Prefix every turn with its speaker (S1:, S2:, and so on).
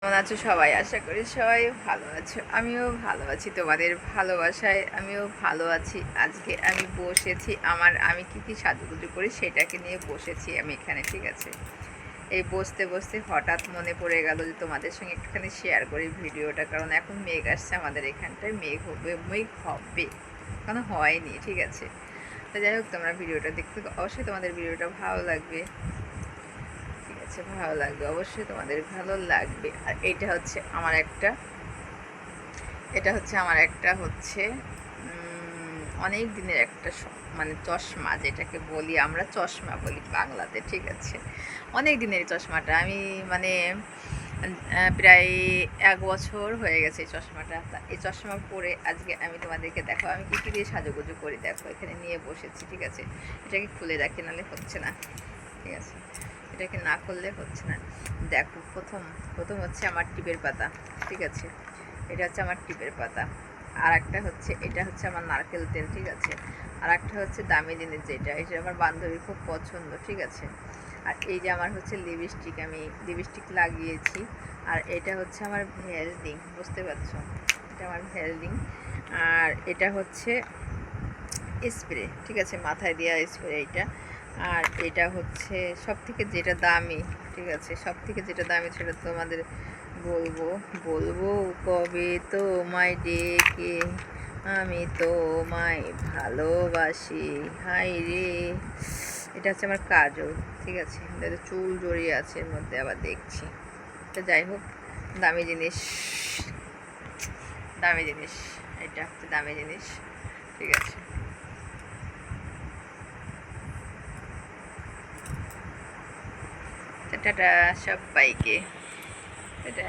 S1: কেমন আছো সবাই? আশা করি সবাই ভালো আছো। আমিও ভালো আছি, তোমাদের ভালোবাসায় আমিও ভালো আছি। আজকে আমি বসেছি আমি কি কি সাজুগুজু করি সেটাকে নিয়ে বসেছি আমি এখানে, ঠিক আছে? এই বসতে বসতে হঠাৎ মনে পড়ে গেল যে তোমাদের সঙ্গে একটুখানি শেয়ার করি ভিডিওটা, কারণ এখন মেঘ আসছে আমাদের এখানটায়, মেঘ হবে কারণ হয়নি, ঠিক আছে? তো যাই হোক, তোমরা ভিডিওটা দেখতে অবশ্যই তোমাদের ভিডিওটা ভালো লাগবে, ঠিক আছে? ভালো লাগবে, অবশ্যই তোমাদের ভালো লাগবে। আর এটা হচ্ছে অনেক দিনের একটা মানে চশমা, যেটাকে বলি আমরা চশমা বলি বাংলাতে, ঠিক আছে? অনেক দিনের চশমাটা আমি মানে প্রায় 1 বছর হয়ে গেছে এই চশমাটা। এই চশমা পরে আজকে আমি তোমাদেরকে দেখো আমি কী কী দিয়ে সাজুগুজু করি, দেখো এখানে নিয়ে বসেছি, ঠিক আছে? এটাকে খুলে রাখি, নাহলে হচ্ছে না, ঠিক আছে? এটাকে না করলে হচ্ছে না। দেখো, প্রথম প্রথম হচ্ছে আমার টিপের পাতা, ঠিক আছে? এটা হচ্ছে আমার টিপের পাতা। আর একটা হচ্ছে, এটা হচ্ছে আমার নারকেল তেল, ঠিক আছে? আর একটা হচ্ছে দামি জিনিস, এটা আমার বান্ধবীর খুব পছন্দ, ঠিক আছে? আর এই যে আমার হচ্ছে লিপস্টিক, আমি লিপস্টিক লাগিয়েছি। আর এটা হচ্ছে আমার ভ্যাসলিন, বুঝতে পারছো? এটা আমার ভ্যাসলিন। আর এটা হচ্ছে স্প্রে, ঠিক আছে? মাথায় দেওয়া স্প্রে এইটা। আর এটা হচ্ছে সব থেকে যেটা দামি, ঠিক আছে? সব থেকে যেটা দামি সেটা তোমাদের বলবো বলবো কবে তোমায় ডেকে আমি তোমায় ভালোবাসি, হাই রে। এটা হচ্ছে আমার কাজল, ঠিক আছে? এটা চুল জড়িয়ে আছে এর মধ্যে, আবার দেখছি। তো যাই হোক, দামি জিনিস, দামি জিনিস, এটা হচ্ছে দামি জিনিস, ঠিক আছে? টাটা সবাইকে, টাটা।